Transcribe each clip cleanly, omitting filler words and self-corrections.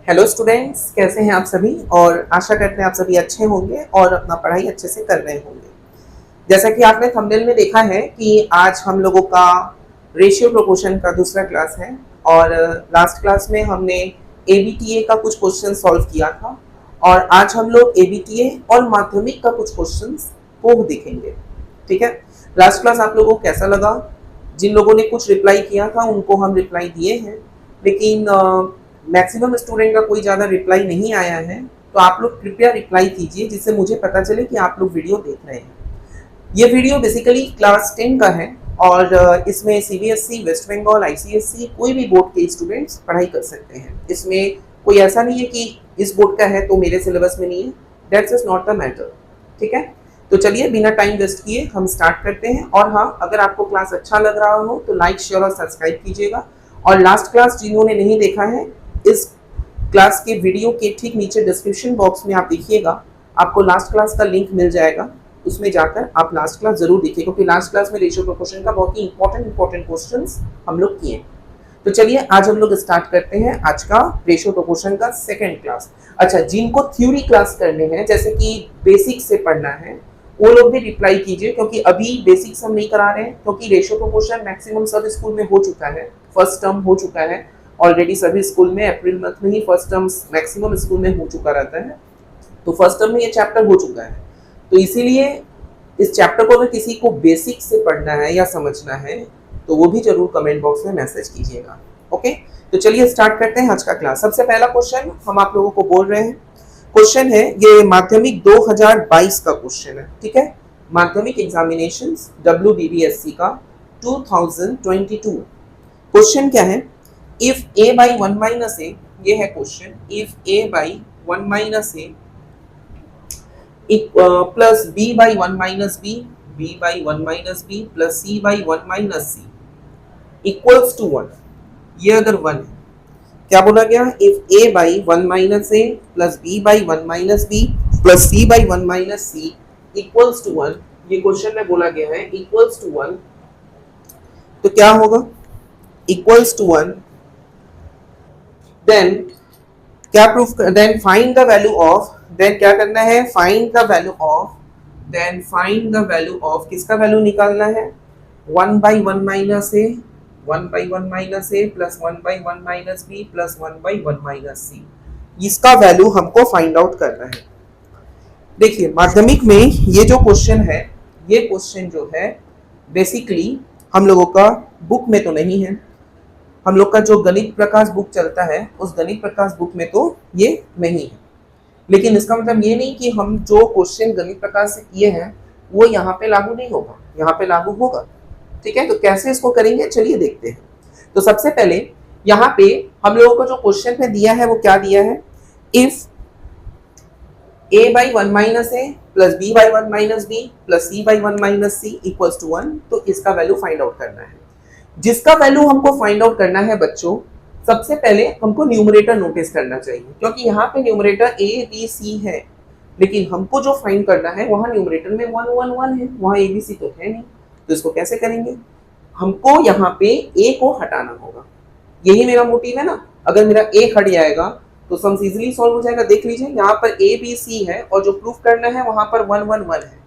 Hello students, कैसे हैं आप सभी। और आशा करते हैं आप सभी अच्छे होंगे और अपना पढ़ाई अच्छे से कर रहे होंगे। जैसा कि आपने थंबनेल में देखा है कि आज हम लोगों का रेशियो प्रोपोर्शन का दूसरा क्लास है। और लास्ट क्लास में हमने एबीटीए का कुछ क्वेश्चन सॉल्व किया था और आज हम लोग एबीटीए और माध्यमिक का कुछ क्वेश्चंस को देखेंगे। ठीक है, लास्ट क्लास आप लोगों को कैसा लगा? जिन लोगों ने कुछ रिप्लाई किया था उनको हम रिप्लाई दिए हैं, लेकिन मैक्सिमम स्टूडेंट का कोई ज़्यादा रिप्लाई नहीं आया है। तो आप लोग कृपया रिप्लाई कीजिए जिससे मुझे पता चले कि आप लोग वीडियो देख रहे हैं। ये वीडियो बेसिकली क्लास 10 का है और इसमें सीबीएसई, वेस्ट बंगाल, आईसीएसई कोई भी बोर्ड के स्टूडेंट्स पढ़ाई कर सकते हैं। इसमें कोई ऐसा नहीं है कि इस बोर्ड का है तो मेरे सिलेबस में नहीं है। That's is not the matter. ठीक है, तो चलिए बिना टाइम वेस्ट किए हम स्टार्ट करते हैं। और हाँ, अगर आपको क्लास अच्छा लग रहा हो तो लाइक, शेयर और सब्सक्राइब कीजिएगा। और लास्ट क्लास जिन्होंने नहीं देखा है, इस क्लास के वीडियो के ठीक नीचे डिस्क्रिप्शन बॉक्स में आप देखिएगा, आपको लास्ट क्लास का लिंक मिल जाएगा। उसमें जाकर आप लास्ट क्लास जरूर देखिए, क्योंकि लास्ट क्लास में रेशियो प्रोपोर्शन का बहुत ही इंपॉर्टेंट क्वेश्चंस हम लोग किए। तो चलिए आज हम लोग स्टार्ट करते हैं आज का रेशियो प्रोपोर्शन का सेकंड क्लास। अच्छा, जिनको थ्योरी क्लास करने हैं, जैसे कि बेसिक से पढ़ना है, वो लोग भी रिप्लाई कीजिए, क्योंकि अभी बेसिक्स हम नहीं करा रहे हैं, क्योंकि रेशियो प्रोपोर्शन मैक्सिमम सब स्कूल में हो चुका है। फर्स्ट टर्म हो चुका है ऑलरेडी सभी स्कूल में। अप्रैल मंथ में ही फर्स्ट टर्म मैक्सिमम स्कूल में हो चुका रहता है, तो फर्स्ट टर्म में ये चैप्टर हो चुका है। तो इसीलिए इस चैप्टर को अगर किसी को बेसिक से पढ़ना है या समझना है तो वो भी जरूर कमेंट बॉक्स में मैसेज कीजिएगा। ओके, तो चलिए स्टार्ट करते हैं आज का क्लास। सबसे पहला क्वेश्चन हम आप लोगों को बोल रहे हैं, क्वेश्चन है ये माध्यमिक 2022 का क्वेश्चन है। ठीक है, माध्यमिक एग्जामिनेशंस WBBSC का 2022। क्वेश्चन क्या है? If a by 1 minus a, ये है question, if a by 1 minus a plus b by 1 minus b, b by 1 minus b plus c by 1 minus c equals to 1, ये अगर 1 है, क्या बोला गया? If a by 1 minus a plus b by 1 minus b plus c by 1 minus c equals to 1, ये question में बोला गया है equals to 1, तो क्या होगा? equals to 1, देन क्या प्रूफ कर, then find the value of, then क्या करना है? Find the value of, then find the value of, किसका वैल्यू निकालना है? 1 by 1 minus a, 1 by 1 minus a plus 1 by 1 minus b plus 1 by 1 minus c, इसका value हमको find out करना है। देखिए माध्यमिक में ये जो क्वेश्चन है, ये क्वेश्चन जो है बेसिकली हम लोगों का बुक में तो नहीं है। हम लोग का जो गणित प्रकाश बुक चलता है उस गणित प्रकाश बुक में तो ये नहीं है, लेकिन इसका मतलब ये नहीं कि हम जो क्वेश्चन गणित प्रकाश से किए हैं वो यहाँ पे लागू नहीं होगा, यहाँ पे लागू होगा। ठीक है, तो कैसे इसको करेंगे चलिए देखते हैं। तो सबसे पहले यहाँ पे हम लोगों को जो क्वेश्चन में दिया है वो क्या दिया है? If a by 1 minus a plus b by 1 minus b plus c by 1 minus c equals to 1, तो इसका वैल्यू फाइंड आउट करना है। जिसका वैल्यू हमको फाइंड आउट करना है बच्चों, सबसे पहले हमको न्यूमरेटर नोटिस करना चाहिए, क्योंकि यहाँ पे न्यूमरेटर a b c है, लेकिन हमको जो फाइंड करना है वहाँ न्यूमरेटर में 1 1 1 है, वहाँ a b c तो है नहीं। तो इसको कैसे करेंगे? हमको यहाँ पे a को हटाना होगा, यही मेरा मोटिव है ना। अगर मेरा a हट जाएगा तो सम इजीली सॉल्व हो जाएगा। देख लीजिए यहाँ पर a b c है और जो प्रूफ करना है वहाँ पर 1 1 1 है,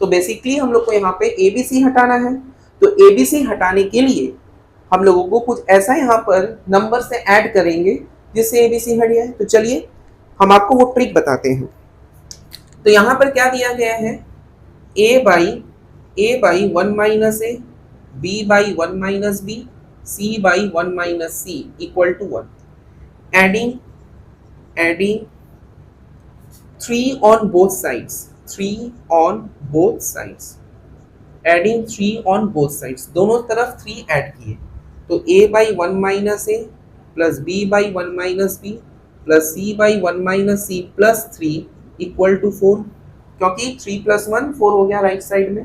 तो बेसिकली हम लोग को यहाँ पे a b c हटाना है। तो ABC हटाने के लिए हम लोगों को कुछ ऐसा यहाँ पर नंबर से ऐड करेंगे जिससे ABC हट जाए। तो चलिए हम आपको वो ट्रिक बताते हैं। तो यहाँ पर क्या दिया गया है? a by 1 minus a, b by 1 minus b, c by 1 minus c equal to 1, adding 3 on both sides, 3 on both sides, adding 3 on both sides, दोनों तरफ 3 ऐड किए, तो a by 1 minus a plus b by 1 minus b plus c by 1 minus c plus 3 equal to 4, क्योंकि 3 plus 1 4 हो गया right side में।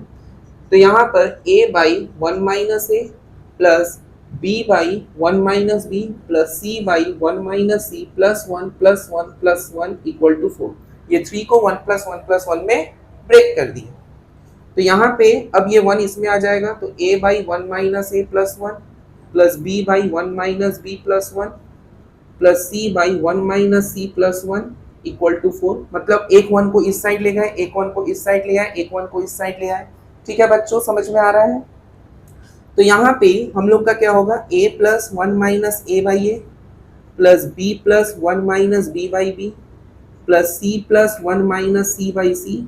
तो यहाँ पर a by 1 minus a plus b by 1 minus b plus c by 1 minus c plus 1 plus 1 plus 1 equal to 4, ये 3 को 1 plus 1 में ब्रेक कर दिया। तो यहाँ पे अब ये 1 इसमें आ जाएगा, तो a by 1 minus a plus 1 plus b by 1 minus b plus 1 plus c by 1 minus c plus 1 equal to 4। मतलब एक 1 को इस साइड ले गए, एक 1 को इस साइड ले आए, एक 1 को इस साइड ले आए। ठीक है बच्चों, समझ में आ रहा है? तो यहाँ पे हम लोग का क्या होगा, a plus 1 minus A by A plus B plus 1 minus B by B plus C plus 1 minus C by C,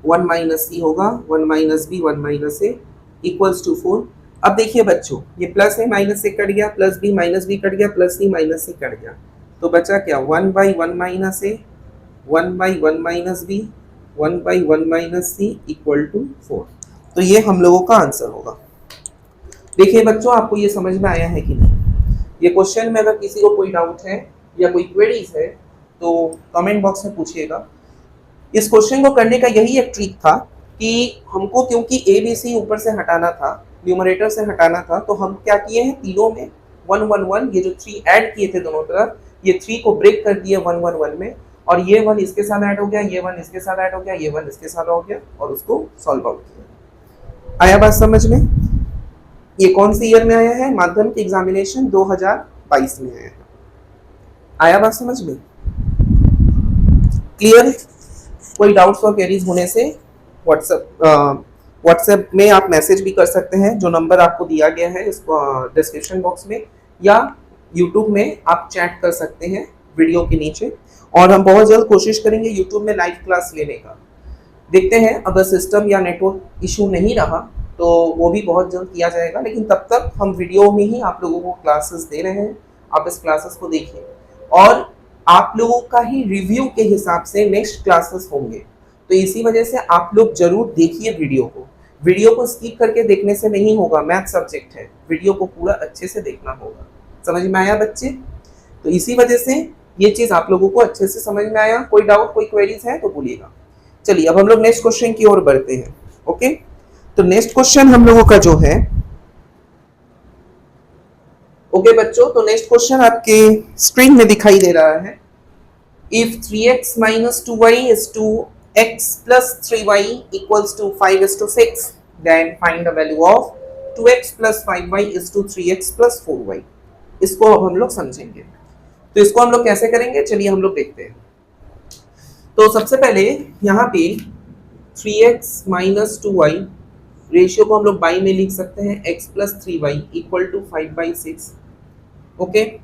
1 minus C होगा 1 minus B 1 minus A equals to 4। अब देखिए बच्चों, ये प्लस है माइनस से कट गया, plus b minus b cut गया, plus c minus c cut गया, तो बचा क्या, 1 by 1 minus a 1 by 1 minus B 1 by 1 minus c equal to 4। तो ये हम लोगों का आंसर होगा। देखिए बच्चों, आपको ये समझ में आया है कि नहीं? ये क्वेश्चन में अगर किसी को कोई डाउट है या कोई क्वेरीज है तो कमेंट बॉक्स में पूछिएगा। इस क्वेश्चन को करने का यही एक ट्रिक था कि हमको, क्योंकि ए बी सी ऊपर से हटाना था, न्यूमरेटर से हटाना था, तो हम क्या किए हैं, तीनों में 1 1 1, ये जो 3 ऐड किए थे दोनों तरफ, ये 3 को ब्रेक कर दिए 1 1 1 में, और ये 1 इसके साथ ऐड हो गया, ये 1 इसके साथ ऐड हो गया, ये 1 इसके साथ हो गया, और उसको सॉल्व आउट किया। आया बात समझ में? ये कौन सी ईयर में आया है? माध्यमिक एग्जामिनेशन 2022 में आया है। आया बात समझ में? क्लियर? कोई डाउट्स और क्वेरीज होने से व्हाट्सएप में आप मैसेज भी कर सकते हैं, जो नंबर आपको दिया गया है इस डिस्क्रिप्शन बॉक्स में, या यूट्यूब में आप चैट कर सकते हैं वीडियो के नीचे। और हम बहुत जल्द कोशिश करेंगे यूट्यूब में लाइव क्लास लेने का। देखते हैं, अगर सिस्टम या नेटवर्क इशू नहीं रहा तो वो भी बहुत जल्द किया जाएगा, लेकिन तब तक हम वीडियो में ही आप लोगों को क्लासेस दे रहे हैं। आप इस क्लासेस को देखिए, और आप लोगों का ही रिव्यू के हिसाब से नेक्स्ट क्लासेस होंगे, तो इसी वजह से आप लोग जरूर देखिए वीडियो को। वीडियो को स्किप करके देखने से नहीं होगा, मैथ सब्जेक्ट है, वीडियो को पूरा अच्छे से देखना होगा। समझ में आया बच्चे? तो इसी वजह से ये चीज आप लोगों को अच्छे से समझ में आया। कोई डाउट, कोई क्वेरीज है तो बोलिएगा। चलिए अब हम लोग नेक्स्ट क्वेश्चन की ओर बढ़ते हैं। ओके, तो नेक्स्ट क्वेश्चन हम लोगों का जो है, ओके बच्चों, तो नेक्स्ट क्वेश्चन आपके स्क्रीन में दिखाई दे रहा है। If 3x minus 2y is to x plus 3y equals to 5:6, then find the value of 2x plus 5y is to 3x plus 4y। इसको अब हम लोग समझेंगे। तो इसको हम लोग कैसे करेंगे, चलिए हम लोग देखते हैं। तो सबसे पहले यहाँ पे 3x minus 2y रेशियो को हम लोग बाई में लिख सकते हैं, x plus 3y equal to 5/6। Okay,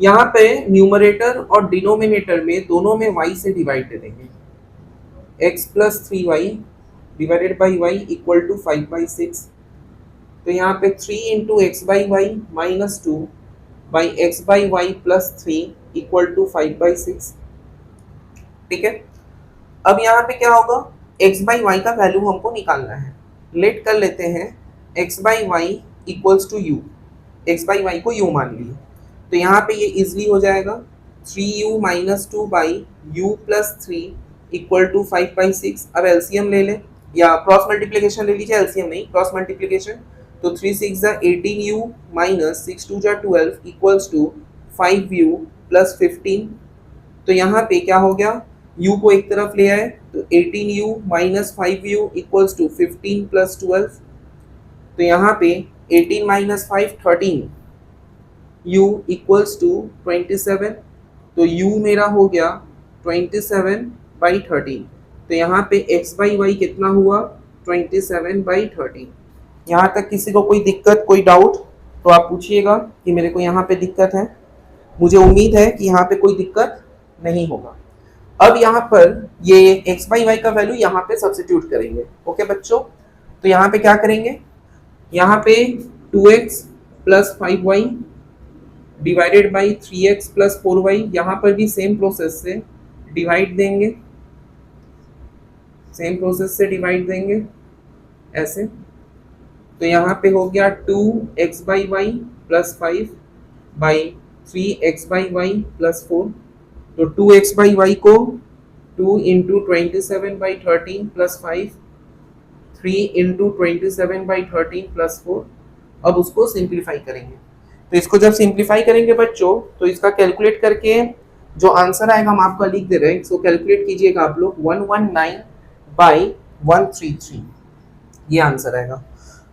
यहाँ पे न्यूमरेटर और डिनोमिनेटर में दोनों में y से डिवाइड दे देंगे, x plus 3y divided by y equal to 5/6। तो यहाँ पे 3 into x by y minus 2 by x by y plus 3 equal to 5/6। ठीक है, अब यहाँ पे क्या होगा, x बाई वाई का वैल्यू हमको निकालना है। लेट कर लेते हैं x by y equals to u, x by y को u मान लिए, तो यहाँ पे ये इजिली हो जाएगा 3u minus 2 by u plus 3 equal to 5/6। अब एलसीएम ले लें या क्रॉस मल्टीप्लिकेशन ले लीजिए, एलसीएम नहीं क्रॉस मल्टीप्लिकेशन। तो 3 6 18u minus 6 2 12 equals to 5u plus 15। तो यहाँ पे क्या हो गया, u को एक तरफ ले आए तो 18u minus 5u equals to 15 plus 12। तो यहाँ पे 18 माइनस 5 13, u इक्वल्स टू 27। तो u मेरा हो गया 27/13। तो यहाँ पे x बाई वाई कितना हुआ, 27/13। यहाँ तक किसी को कोई दिक्कत, कोई डाउट तो आप पूछिएगा कि मेरे को यहाँ पे दिक्कत है। मुझे उम्मीद है कि यहाँ पे कोई दिक्कत नहीं होगा। अब यहाँ पर ये x बाई वाई का वैल्यू यहाँ पे सब्स्टिट्यूट करेंगे। ओके बच्चों, तो यहाँ पे क्या करेंगे, यहाँ पे 2x plus 5y divided by 3x plus 4y, यहाँ पर भी सेम प्रोसेस से डिवाइड देंगे, सेम प्रोसेस से डिवाइड देंगे ऐसे। तो यहाँ पे हो गया 2x by y plus 5 by 3x by y plus 4। तो 2x बाई वाई को 2 इंटू 27/13 प्लस 5, 3 इंटू 27/13 प्लस 4। अब उसको सिंप्लीफाई करेंगे। तो इसको जब सिंप्लीफाई करेंगे बच्चों, तो इसका कैलकुलेट करके जो आंसर आएगा हम आपका लिख दे रहे हैं, इसको कैलकुलेट कीजिएगा आप लोग, 119/133 ये आंसर आएगा।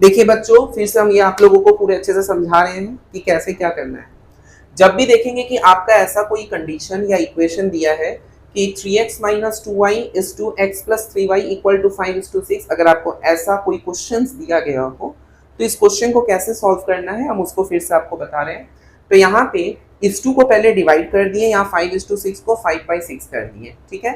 देखिए बच्चों, फिर से हम ये आप लोगों को पूरे अच्छे से समझा रहे हैं कि कैसे क्या करना है। जब भी देखेंगे कि आपका ऐसा कोई कंडीशन या इक्वेशन दिया है कि 3x minus 2y is to x plus 3y equal to 5:6, अगर आपको ऐसा कोई क्वेश्चन दिया गया हो तो इस क्वेश्चन को कैसे सॉल्व करना है हम उसको फिर से आपको बता रहे हैं। तो यहाँ पे इस 2 को पहले डिवाइड कर दिए, यहाँ 5:6 को 5/6 कर दिए, ठीक है।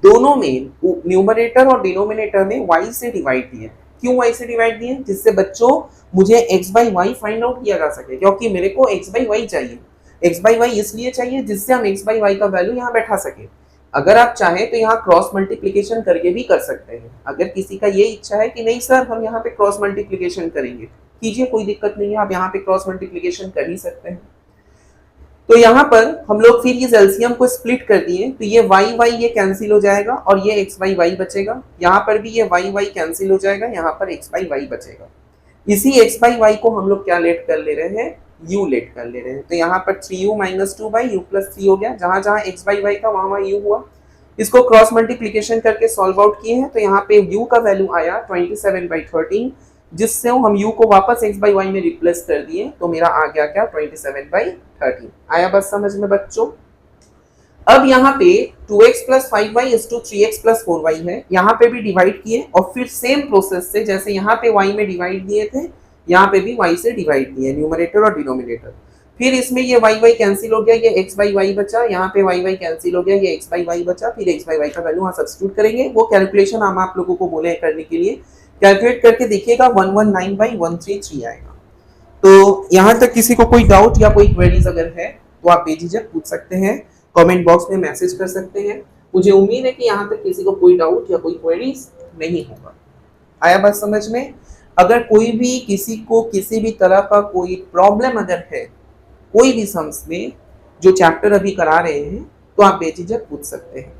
दोनों में न्यूमरेटर और डिनोमिनेटर में y से डिवाइड दिए। क्यों y से डिवाइड दिए? जिससे बच्चों मुझे x by y find out किया जा सके, क्योंकि मेरे को x बाई वाई चाहिए। x बाई वाई इसलिए चाहिए जिससे हम x बाई वाई का वैल्यू यहाँ बैठा सके। अगर आप चाहें तो यहाँ क्रॉस मल्टीप्लिकेशन करके भी कर सकते हैं। अगर किसी का ये इच्छा है कि नहीं सर हम यहाँ पे क्रॉस मल्टीप्लिकेशन करेंगे, कीजिए, कोई दिक्कत नहीं है, आप यहाँ पे क्रॉस मल्टीप्लिकेशन कर ही सकते हैं। तो यहाँ पर हम लोग फिर इस एलसीएम को स्प्लिट कर दिए, तो ये वाई वाई ये कैंसिल हो जाएगा और ये एक्स बाई वाई बचेगा। यहाँ पर भी ये वाई वाई कैंसिल हो जाएगा, यहाँ पर एक्स बाई वाई बचेगा। इसी एक्स बाई वाई को हम लोग क्या लेट कर ले रहे हैं, u लेट कर ले रहे हैं। तो यहाँ पर 3u minus 2 by u plus 3 हो गया। जहां जहां x बाई वाई था वहां वहां u हुआ। इसको क्रॉस मल्टीप्लिकेशन करके सॉल्व आउट किए हैं, तो यहाँ पे u का वैल्यू आया 27/13, जिससे हम u को वापस x बाई वाई में रिप्लेस कर दिए, तो मेरा आ गया क्या 27/13। आया बस समझ में बच्चों। अब यहाँ पे 2x plus 5y is to 3x plus 4y है, यहाँ पे भी डिवाइड किए और फिर सेम प्रोसेस से जैसे यहाँ पे y में डिवाइड दिए थे यहाँ पे भी y से डिवाइड दिए, न्यूमरेटर और डिनोमिनेटर। फिर इसमें ये y y कैंसिल हो गया, ये x बाई y बचा, यहाँ पे y y कैंसिल हो गया, ये x बाई y बचा। फिर x बाई y का वैल्यू वहाँ सब्स्टिट्यूट करेंगे। वो कैलकुलेशन हम आप लोगों को बोले करने के लिए, कैलकुलेट करके देखिएगा 119/133 आएगा। तो यहाँ तक किसी को कोई डाउट या कोई क्वेरीज अगर है तो आप बेझिझक पूछ सकते हैं, कमेंट बॉक्स में मैसेज कर सकते हैं। मुझे उम्मीद है कि यहाँ तक किसी को कोई डाउट या कोई क्वेरीज नहीं होगा। आया बात समझ में। अगर कोई भी किसी को किसी भी तरह का कोई प्रॉब्लम अगर है कोई भी सम्स में जो चैप्टर अभी करा रहे हैं तो आप बेझिझक पूछ सकते हैं।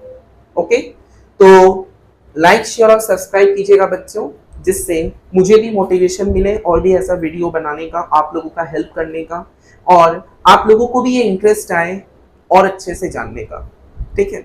ओके, तो लाइक शेयर और सब्सक्राइब कीजिएगा बच्चों, जिससे मुझे भी मोटिवेशन मिले और भी ऐसा वीडियो बनाने का, आप लोगों का हेल्प करने का, और आप लोगों को भी ये इंटरेस्ट आए और अच्छे से जानने का। ठीक है,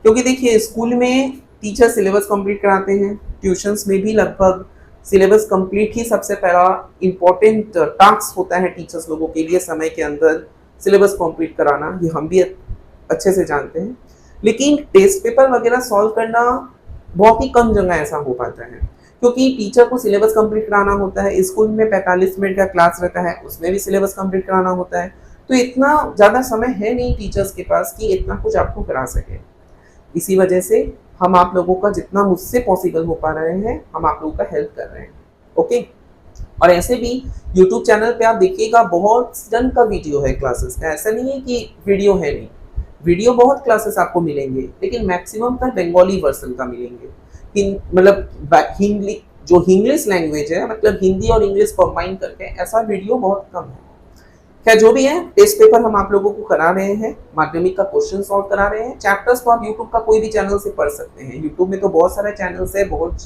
क्योंकि देखिए स्कूल में टीचर सिलेबस कंप्लीट कराते हैं, ट्यूशंस में भी लगभग सिलेबस कंप्लीट ही सबसे पहला इंपॉर्टेंट टास्क होता है टीचर्स लोगों के लिए, समय के अंदर सिलेबस कंप्लीट कराना, ये हम भी अच्छे से जानते हैं। लेकिन टेस्ट पेपर वगैरह सॉल्व करना बहुत ही कम जगह ऐसा हो पाता है, क्योंकि टीचर को सिलेबस कंप्लीट कराना होता है। स्कूल में 45 मिनट का क्लास रहता है, उसमें भी सिलेबस कंप्लीट कराना होता है, तो इतना ज़्यादा समय है नहीं टीचर्स के पास कि इतना कुछ आपको करा सके। इसी वजह से हम आप लोगों का जितना मुझसे पॉसिबल हो पा रहे हैं हम आप लोगों का हेल्प कर रहे हैं। ओके, और ऐसे भी YouTube चैनल पे आप देखिएगा बहुत जन का वीडियो है क्लासेस का, ऐसा नहीं है कि वीडियो है नहीं, वीडियो बहुत क्लासेस आपको मिलेंगे, लेकिन मैक्सिमम पर बंगाली वर्जन का मिलेंगे। मतलब हिंदी जो इंग्लिश लैंग्वेज है, मतलब हिंदी और इंग्लिश कंबाइन करके, ऐसा वीडियो बहुत कम है। खैर जो भी है, टेस्ट पेपर हम आप लोगों को करा रहे हैं, माध्यमिक का क्वेश्चन सॉल्व करा रहे हैं। चैप्टर्स तो आप यूट्यूब का कोई भी चैनल से पढ़ सकते हैं, यूट्यूब में तो बहुत सारे चैनल्स है, बहुत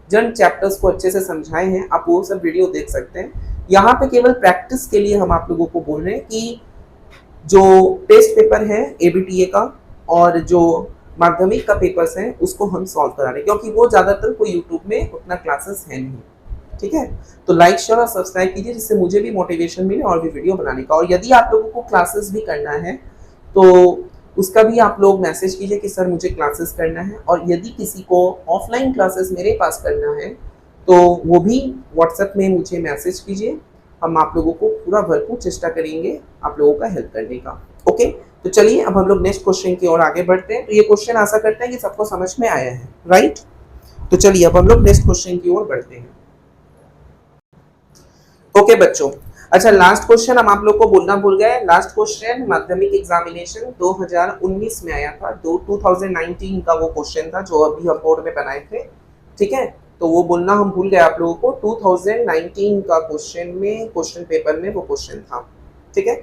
जन चैप्टर्स को अच्छे से समझाए हैं, आप वो सब वीडियो देख सकते हैं। यहाँ पे केवल प्रैक्टिस के लिए हम आप लोगों को बोल रहे हैं कि जो टेस्ट पेपर है एबीटीए का और जो माध्यमिक का पेपर्स हैं उसको हम सॉल्व करा रहे हैं, क्योंकि वो ज़्यादातर कोई यूट्यूब में उतना क्लासेस है नहीं। ठीक है, तो लाइक शेयर और सब्सक्राइब कीजिए, जिससे मुझे भी मोटिवेशन मिले और भी वीडियो बनाने का। और यदि आप लोगों को क्लासेस भी करना है तो उसका भी आप लोग मैसेज कीजिए कि सर मुझे क्लासेस करना है। और यदि किसी को ऑफलाइन क्लासेस मेरे पास करना है तो वो भी व्हाट्सएप में मुझे मैसेज कीजिए, हम आप लोगों को पूरा भरपूर चेष्टा करेंगे आप लोगों का हेल्प करने का। ओके, तो चलिए अब हम लोग नेक्स्ट क्वेश्चन की ओर आगे बढ़ते हैं। तो ये क्वेश्चन आशा करते हैं कि सबको समझ में आया है, राइट। तो चलिए अब हम लोग नेक्स्ट क्वेश्चन की ओर बढ़ते हैं। ओके बच्चों, अच्छा लास्ट क्वेश्चन हम आप लोग को बोलना भूल गए। लास्ट क्वेश्चन माध्यमिक एग्जामिनेशन 2019 में आया था, 2019 का वो क्वेश्चन था जो अभी हम बोर्ड में बनाए थे। ठीक है, तो वो बोलना हम भूल गए आप लोगों को। 2019 का क्वेश्चन में, क्वेश्चन पेपर में वो क्वेश्चन था। ठीक है,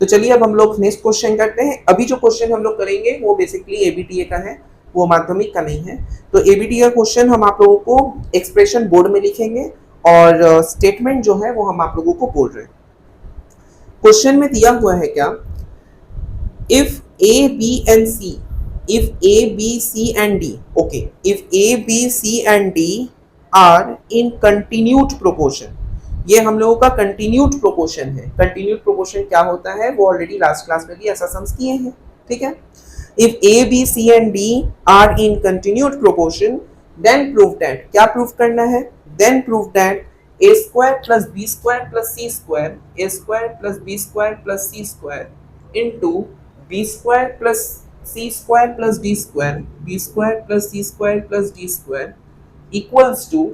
तो चलिए अब हम लोग नेक्स्ट क्वेश्चन करते हैं। अभी जो क्वेश्चन हम लोग करेंगे वो बेसिकली एबीटीए का है, वो माध्यमिक का नहीं है। तो एबीटीए का क्वेश्चन हम आप लोगों को एक्सप्रेशन बोर्ड में लिखेंगे और स्टेटमेंट जो है वो हम आप लोगों को बोल रहे हैं। क्वेश्चन में दिया हुआ है क्या, if a b and c, if A, B, C and D, okay, if A, B, C and D are in continued proportion, ये हम लोगों का कंटिन्यूड प्रोपोर्शन है। कंटिन्यूड प्रोपोर्शन क्या होता है वो ऑलरेडी लास्ट क्लास में भी ऐसा सम्स किए हैं, ठीक है। If a b c and d are in continued proportion then prove that, क्या प्रूव करना है, then prove that a square plus B square plus C square, a square plus B square plus C square into b square plus C square plus D square, B square plus C square plus D square equals to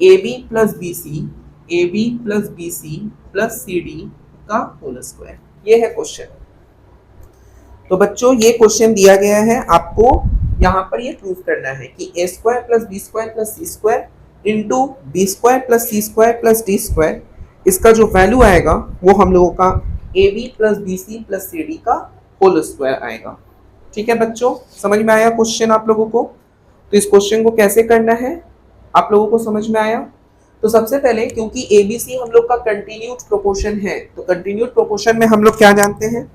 A B plus B c, a B plus B C plus C D का whole square. ये है question. तो बच्चों ये question दिया गया है, आपको यहाँ पर ये प्रूव करना है कि A square plus B square plus C square into B square plus C square plus D square, इसका जो वैल्यू आएगा वो हम लोगों का A B plus B C plus C D का होल स्क्वायर आएगा। ठीक है बच्चों, समझ में आया क्वेश्चन आप लोगों को? तो इस क्वेश्चन को कैसे करना है आप लोगों को समझ में आया? तो सबसे पहले क्योंकि ए बी सी हम लोग का कंटिन्यूड प्रोपोर्शन है, तो कंटिन्यूड प्रोपोर्शन में हम लोग क्या जानते हैं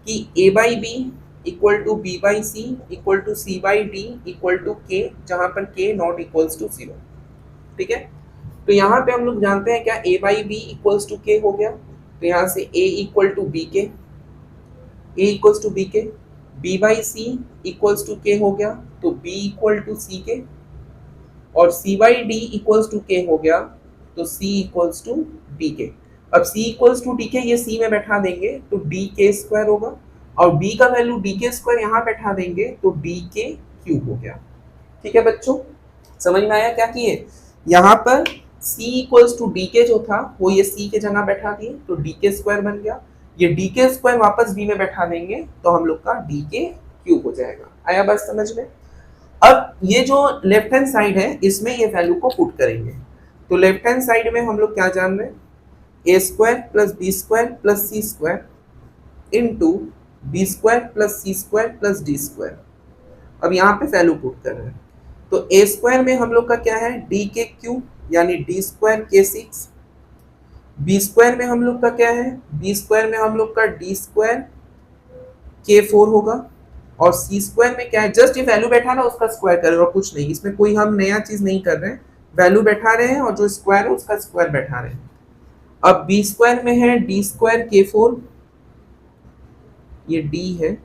कि A by B equal to B by C equal to C by D equal to K, जहां पर के नॉट इक्वल्स टू 0। ठीक है, तो यहाँ पे हम लोग जानते हैं क्या ए by B equals to k हो गया, तो यहाँ से ए equal to b k, a equals to b k, b by c equals to k हो गया, तो बी इक्वल टू सी के, और सी by D equals to k हो गया, तो सी इक्वल्स टू डी के। अब सी इक्वल्स टू डी के ये सी में बैठा देंगे तो डी के स्क्वायर होगा, और बी का वैल्यू डी के स्क्वायर यहाँ बैठा देंगे तो डी के क्यूब हो गया। ठीक है बच्चों, समझ में आया क्या किए? यहाँ पर c इक्वल्स टू डी के जो था वो ये c के जगह बैठा दिए तो डी के स्क्वायर बन गया, ये डी के स्क्वायर वापस b में बैठा देंगे तो हम लोग का डी के क्यूब हो जाएगा। आया बात समझ में? अब ये जो लेफ्ट हैंड साइड है इसमें ये वैल्यू को पुट करेंगे, तो लेफ्ट हैंड साइड में हम लोग क्या जान रहे हैं, A square plus B square plus C square into B square plus C square plus D square. अब यहाँ पे वैल्यू पुट कर रहे हैं, तो ए स्क्वायर में हम लोग का क्या है डी के क्यूब यानी डी स्क्वायर के 6, बी स्क्वायर में हम लोग का क्या है, बी स्क्वायर में हम लोग का डी स्क्वायर के 4 होगा, और सी स्क्वायर में क्या है, जस्ट ये वैल्यू बैठा ना उसका स्क्वायर कर रहे हैं और कुछ नहीं, इसमें कोई हम नया चीज नहीं कर रहे हैं, वैल्यू बैठा रहे हैं और जो स्क्वायर है उसका स्क्वायर बैठा रहे हैं। अब बी स्क्वायर में है डी स्क्वायर के 4, ये डी है,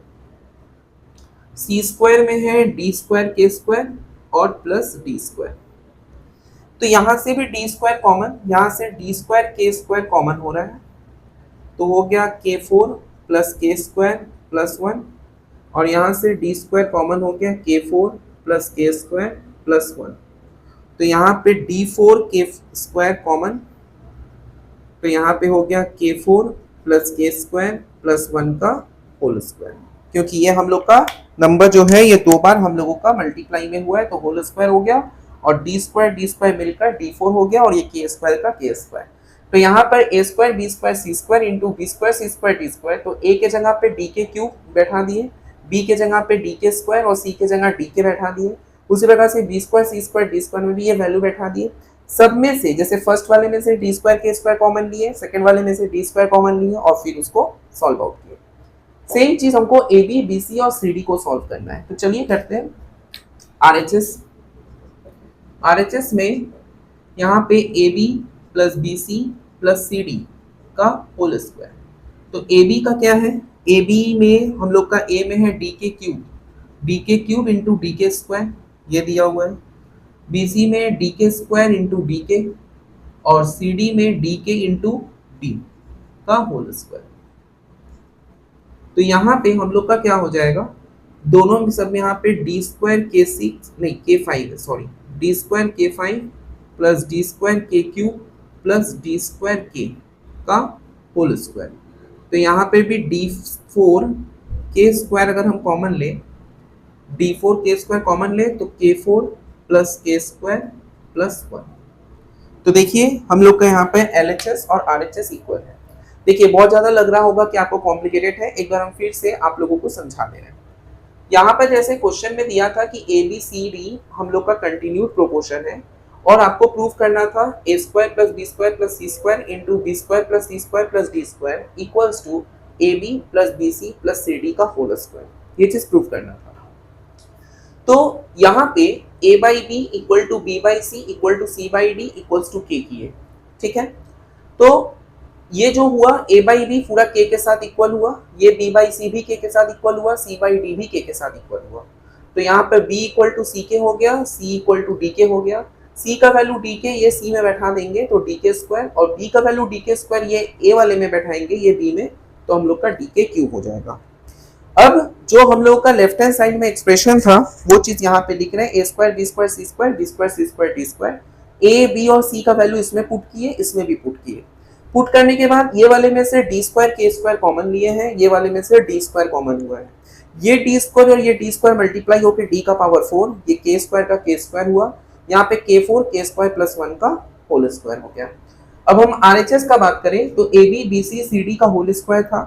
सी स्क्वायर में है डी स्क्वायर के स्क्वायर और प्लस डी स्क्वायर, तो यहां से भी डी स्क्वायर कॉमन, यहां से डी स्क्वायर के स्क्वायर कॉमन हो रहा है, तो हो गया के 4 प्लस के स्क्वायर प्लस 1, और यहाँ से डी स्क्वायर कॉमन हो गया के 4 प्लस के स्क्वायर प्लस 1, तो यहाँ पे डी 4 के स्क्वायर कॉमन, तो यहाँ पे हो गया के 4 प्लस के स्क्वायर प्लस 1 का होल स्क्वायर, क्योंकि ये हम लोग का नंबर जो है ये दो बार हम लोगों का मल्टीप्लाई में हुआ है तो होल स्क्वायर हो गया, और डी स्क्वायर मिलकर डी 4 हो गया, और ये के स्क्वायर का के स्क्वायर। तो यहाँ पर ए square B square C square into B square C square D square, तो ए के जगह पे डी के क्यूब बैठा दिए, बी के जगह पे डी के स्क्वायर और सी के जगह डी के बैठा दिए, उसी प्रकार से B square C square D square में भी ये वैल्यू बैठा दिए। सब में से जैसे फर्स्ट वाले में से डी स्क्वायर के स्क्वायर कॉमन लिए, सेकंड वाले में से डी स्क्वायर कॉमन लिए और फिर उसको सॉल्व आउट किए। सेम चीज हमको ए बी बी सी और सी डी को सॉल्व करना है, तो चलिए करते हैं। आरएचएस में यहाँ पे a B plus B C plus C D का होल स्क्वायर, तो ए बी का क्या है, ए बी में हम लोग का ए में है D k cube into d k square, ये दिया हुआ है, बी सी में D k square into d के, और सी डी में डी के इंटू डी का होल स्क्वायर। तो यहाँ पे हम लोग का क्या हो जाएगा, दोनों में सब में यहाँ पे डी स्क्वायर के 6 नहीं के 5 है, सॉरी, डी स्क्वायर के 5 प्लस डी स्क्वायर के क्यूब प्लस डी स्क्वायर के का होल स्क्वायर। तो यहाँ पे भी डी 4 के स्क्वायर अगर हम कॉमन ले, डी 4 के स्क्वायर कॉमन ले तो के 4 प्लस के स्क्वायर प्लस 1। तो देखिए हम लोग का यहाँ पे एलएचएस और आरएचएस इक्वल है। देखिए बहुत ज्यादा लग रहा होगा कि आपको कॉम्प्लिकेटेड है, एक बार हम फिर से आप लोगों को समझा दे रहे हैं। यहाँ पर जैसे क्वेश्चन में दिया था कि ए बी सी डी हम लोग का कंटिन्यूड प्रोपोर्शन है, और आपको प्रूव करना था A square plus B square plus C square into B square plus C square plus D square equals to A B plus B C plus C D का whole square, ये चीज prove करना था। तो यहाँ पे a by B equal to B by C equal to C by D equals to K की है, ठीक है। तो ये जो हुआ a बाई बी पूरा k के साथ इक्वल हुआ, ये b बाई सी भी k के साथ इक्वल हुआ, c बाई डी भी k के साथ इक्वल हुआ। तो यहाँ पर b इक्वल टू सी के हो गया, c इक्वल टू डी के हो गया। c का वैल्यू डी के ये c में बैठा देंगे तो डी के स्क्वायर, और b का वैल्यू डी के स्क्वायर ये a वाले में बैठाएंगे ये b में, तो हम लोग का डी के क्यूब हो जाएगा। अब जो हम लोग का लेफ्ट हैंड साइड में एक्सप्रेशन था वो चीज यहाँ पे लिख रहे हैं, A square B square C square D square C square D square. A B और सी का वैल्यू इसमें पुट किए, इसमें भी पुट किए। पुट करने के बाद ये वाले में से डी स्क्वायर के स्क्वायर कॉमन लिए हैं, ये वाले में से डी स्क्वायर कॉमन हुआ है। ये डी स्क्वायर और ये डी स्क्वायर मल्टीप्लाई होकर डी का पावर 4, ये के स्क्वायर का के स्क्वायर हुआ, यहाँ पे के 4 के स्क्वायर प्लस 1 का होल स्क्वायर हो गया। अब हम आरएचएस का बात करें तो a b b c c D का होल स्क्वायर था,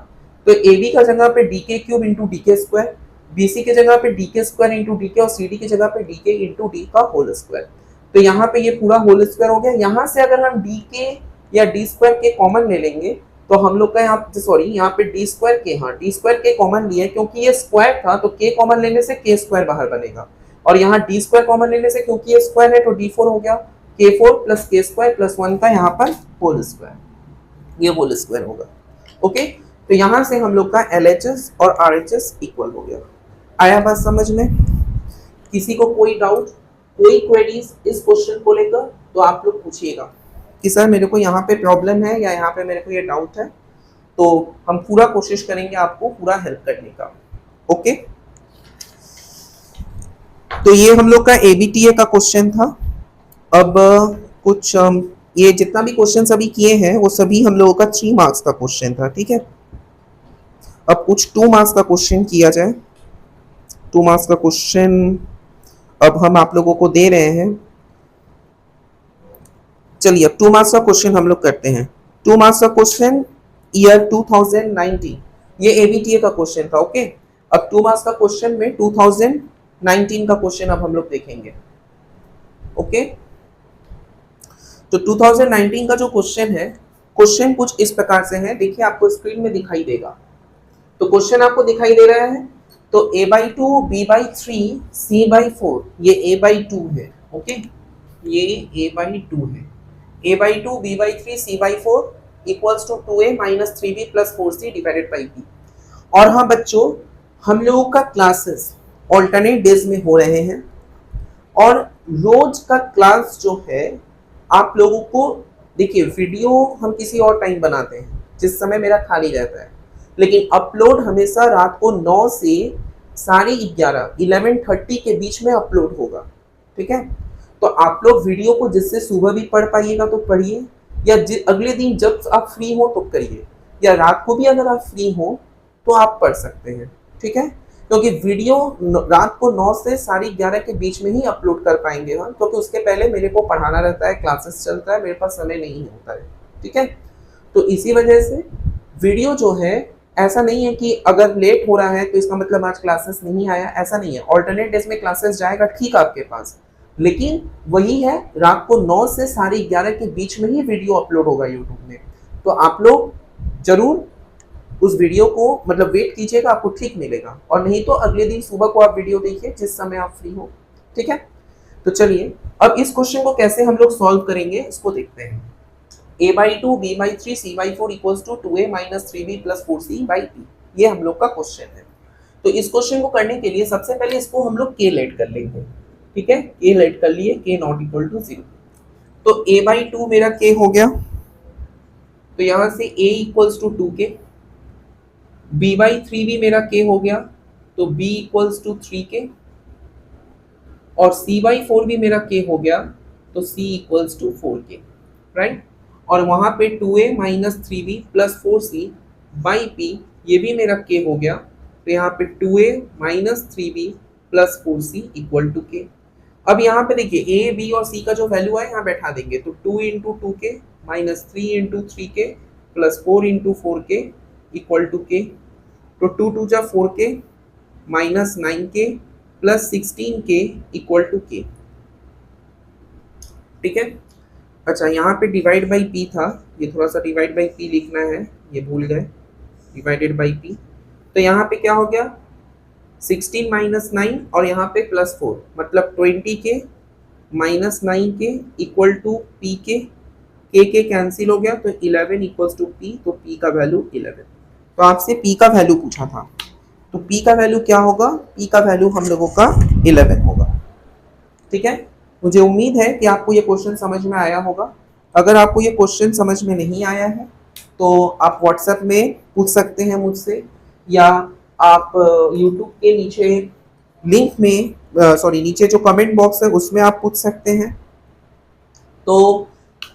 तो ए बी का जगह पे d k cube into d k square, b c के जगह पे d k square into d के, और सी डी की जगह पे डी के इंटू डी का होल स्क्वायर। तो यहाँ पे ये पूरा होल स्क्वायर हो गया। यहाँ से अगर हम डी के या डी स्क्वायर के कॉमन ले लेंगे तो हम लोग का यहाँ सॉरी यहाँ पे डी स्क्वायर के, हाँ डी स्क्वायर के कॉमन लिए क्योंकि ये स्क्वायर था तो के कॉमन लेने से के स्क्वायर बाहर बनेगा, और यहाँ डी स्क्वायर कॉमन लेने से क्योंकि ये स्क्वायर है तो डी 4 हो गया, के 4 प्लस के स्क्वायर प्लस 1 का यहाँ पर होल स्क्वायर, ये होल स्क्वायर होगा। ओके, तो यहाँ से हम लोग का LHS और RHS इक्वल हो गया। आया बात समझ में? किसी को कोई डाउट, कोई क्वेरीज इस क्वेश्चन को लेकर तो आप लोग पूछिएगा कि सर मेरे को यहाँ पे प्रॉब्लम है या यहाँ पे मेरे को ये डाउट है, तो हम पूरा कोशिश करेंगे आपको पूरा हेल्प करने का। ओके, तो ये हम लोग का ABTA का क्वेश्चन था। अब कुछ ये जितना भी क्वेश्चन अभी किए हैं वो सभी हम लोगों का 3 मार्क्स का क्वेश्चन था, ठीक है। अब कुछ 2 मार्क्स का क्वेश्चन किया जाए। 2 मार्क्स का क्वेश्चन अब हम आप लोगों को दे रहे हैं। चलिए अब 2 मार्क्स का क्वेश्चन हम लोग करते हैं। 2 मार्क्स का क्वेश्चन ईयर 2019, ये ABTA का क्वेश्चन था। ओके, अब 2 मार्क्स का क्वेश्चन में 2019 का क्वेश्चन अब हम लोग देखेंगे। ओके, तो 2019 का जो क्वेश्चन है, क्वेश्चन कुछ इस प्रकार से है, देखिए आपको स्क्रीन में दिखाई देगा। तो क्वेश्चन आपको दिखाई दे रहा है, तो a/2 b/3 c/4, ये a/2 है। ओके, ये a/2 है। a/2 b/3 c/4 equals to 2a minus 3b plus 4c divided by b। और हाँ बच्चों, हम लोगों का क्लासेस ऑल्टरनेट डेज में हो रहे हैं, और रोज का क्लास जो है आप लोगों को, देखिए वीडियो हम किसी और टाइम बनाते हैं जिस समय मेरा खाली रहता है, लेकिन अपलोड हमेशा रात को 9 से 11:30 के बीच में अपलोड होगा, ठीक है। तो आप लोग वीडियो को जिससे सुबह भी पढ़ पाइएगा तो पढ़िए, या अगले दिन जब आप फ्री हो तो करिए, या रात को भी अगर आप फ्री हो तो आप पढ़ सकते हैं, ठीक है। क्योंकि वीडियो रात को 9 से 11:30 के बीच में ही अपलोड कर पाएंगे हम, क्योंकि उसके पहले मेरे को पढ़ाना रहता है, क्लासेस चलता है, मेरे पास समय नहीं होता है, ठीक है। तो इसी वजह से वीडियो जो है, ऐसा नहीं है कि अगर लेट हो रहा है तो इसका मतलब आज क्लासेस नहीं आया, ऐसा नहीं है। ऑल्टरनेट डेज में क्लासेस जाएगा ठीक आपके पास, लेकिन वही है रात को 9 से 11:30 के बीच में ही वीडियो अपलोड होगा यूट्यूब में। तो आप लोग जरूर उस वीडियो को मतलब वेट कीजिएगा, आपको ठीक मिलेगा, और नहीं तो अगले दिन सुबह को आप वीडियो देखिए जिस समय आप फ्री हो, ठीक है। तो चलिए अब इस क्वेश्चन को कैसे हम लोग सॉल्व करेंगे इसको देखते हैं। a/2 b/3 c/4 equals to 2a minus 3b plus 4c by p, ये हम लोग का क्वेश्चन है। तो इस क्वेश्चन को करने के लिए सबसे पहले इसको हम लोग k लेट कर लेंगे, ठीक है। k लेट कर लिए, k नॉट इक्वल टू 0। तो a/2 मेरा k हो गया, तो यहाँ से a equals to 2k, b/3 भी मेरा k हो गया, तो b इक्वल्स टू 3k, और c/4 भी मेरा k हो गया, तो c equals to 4k, right. और वहां पे 2a minus 3b plus 4c by p, ये भी मेरा k हो गया, तो यहाँ पे 2a minus 3b plus 4c equal to k। अब यहाँ पे देखिए a, b और c का जो वैल्यू है यहाँ बैठा देंगे, तो 2 into 2k minus 3 into 3k plus 4 into 4k equal to k। तो 2 2 जा 4k minus 9k plus 16k equal to k, ठीक है। अच्छा, यहाँ पे डिवाइड बाई p था, ये थोड़ा सा डिवाइड बाई p लिखना है, ये भूल गए, डिवाइडेड बाई p। तो यहाँ पे क्या हो गया 16 माइनस 9 और यहाँ पे प्लस 4, मतलब 20k minus 9k equal to pk के कैंसिल हो गया तो 11 इक्वल्स टू पी, तो पी का वैल्यू 11। तो आपसे पी का वैल्यू पूछा था, तो पी का वैल्यू क्या होगा? पी का वैल्यू हम लोगों का 11 होगा। ठीक है, मुझे उम्मीद है कि आपको ये क्वेश्चन समझ में आया होगा। अगर आपको ये क्वेश्चन समझ में नहीं आया है तो आप व्हाट्सएप में पूछ सकते हैं मुझसे, या आप यूट्यूब के नीचे लिंक में नीचे जो कमेंट बॉक्स है उसमें आप पूछ सकते हैं। तो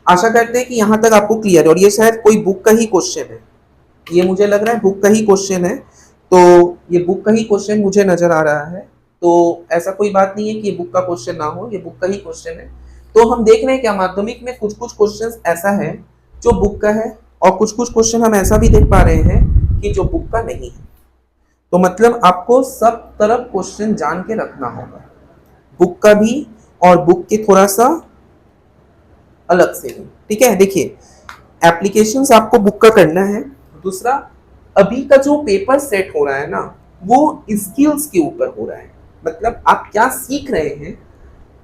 आशा करते हैं कि यहाँ तक आपको क्लियर है, और ये शायद कोई बुक का ही क्वेश्चन है, ये मुझे लग रहा है बुक का ही क्वेश्चन है। तो ये बुक का ही क्वेश्चन मुझे नजर आ रहा है, तो ऐसा कोई बात नहीं है कि ये बुक का क्वेश्चन ना हो, ये बुक का ही क्वेश्चन है। तो हम देख रहे हैं क्या माध्यमिक में कुछ कुछ क्वेश्चन ऐसा है जो बुक का है, और कुछ कुछ क्वेश्चन हम ऐसा भी देख पा रहे हैं कि जो बुक का नहीं है। तो मतलब आपको सब तरफ क्वेश्चन जान के रखना होगा, बुक का भी और बुक के थोड़ा सा अलग से भी। ठीक है, देखिए एप्लीकेशंस आपको बुक का करना है। दूसरा, अभी का जो पेपर सेट हो रहा है ना, वो स्किल्स के ऊपर हो रहा है। मतलब आप क्या सीख रहे हैं,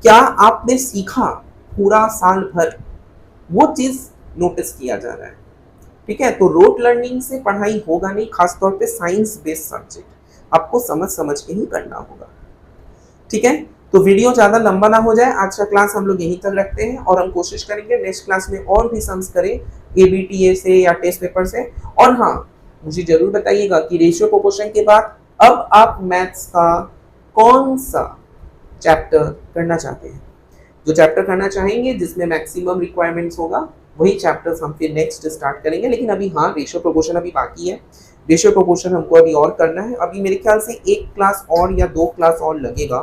क्या आपने सीखा पूरा साल भर, वो चीज नोटिस किया जा रहा है। ठीक है, तो रोट लर्निंग से पढ़ाई होगा नहीं, खासतौर पे साइंस बेस्ड सब्जेक्ट आपको समझ समझ के ही करना होगा। ठीक है, तो वीडियो ज़्यादा लंबा ना हो जाए, आज का क्लास हम लोग यहीं तक रखते हैं, और हम कोशिश करेंगे नेक्स्ट क्लास में और भी सम्स करें ABTA से या टेस्ट पेपर से। और हाँ, मुझे जरूर बताइएगा कि रेशियो प्रोपोर्शन के बाद अब आप मैथ्स का कौन सा चैप्टर करना चाहते हैं। जो चैप्टर करना चाहेंगे जिसमें मैक्सिमम रिक्वायरमेंट्स होगा, वही चैप्टर्स हम फिर नेक्स्ट स्टार्ट करेंगे। लेकिन अभी हाँ, रेशियो प्रोपोर्शन अभी बाकी है, रेशियो प्रोपोर्शन हमको अभी और करना है। अभी मेरे ख्याल से 1 क्लास और या 2 क्लास और लगेगा,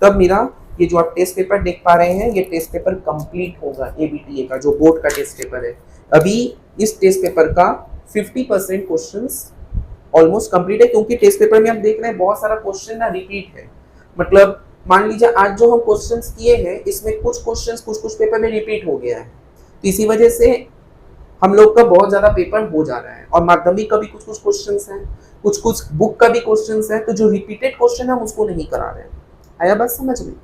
तब मेरा ये जो आप टेस्ट पेपर देख पा रहे हैं, ये टेस्ट पेपर कंप्लीट होगा। ABTA का जो बोर्ड का टेस्ट पेपर है, अभी इस टेस्ट पेपर का 50% क्वेश्चंस ऑलमोस्ट कंप्लीट है, क्योंकि टेस्ट पेपर में आप देख रहे हैं बहुत सारा क्वेश्चन ना रिपीट है। मतलब मान लीजिए आज जो हम क्वेश्चंस किए हैं, इसमें कुछ क्वेश्चंस कुछ पेपर में रिपीट हो गया है, तो इसी वजह से हम लोग का बहुत ज्यादा पेपर हो जा रहा है। और माध्यमिक का भी कुछ कुछ क्वेश्चंस हैं, कुछ बुक का भी क्वेश्चंस है, तो जो रिपीटेड क्वेश्चन है हम उसको नहीं करा रहे हैं। आया बात समझ में?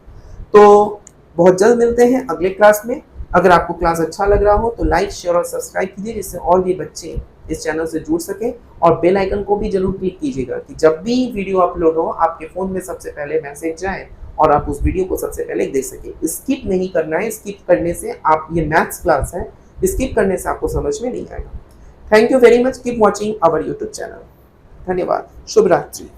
तो बहुत जल्द मिलते हैं अगले क्लास में। अगर आपको क्लास अच्छा लग रहा हो तो लाइक, शेयर और सब्सक्राइब कीजिए, जिससे और भी बच्चे इस चैनल से जुड़ सके। और बेल आइकन को भी जरूर क्लिक कीजिएगा कि जब भी वीडियो अपलोड हो आपके फ़ोन में सबसे पहले मैसेज जाए और आप उस वीडियो को सबसे पहले देख सके। स्किप नहीं करना है, स्किप करने से आप, ये मैथ्स क्लास है, स्किप करने से आपको समझ में नहीं आएगा। Thank you very much, keep watching our YouTube channel. धन्यवाद, शुभ रात्रि।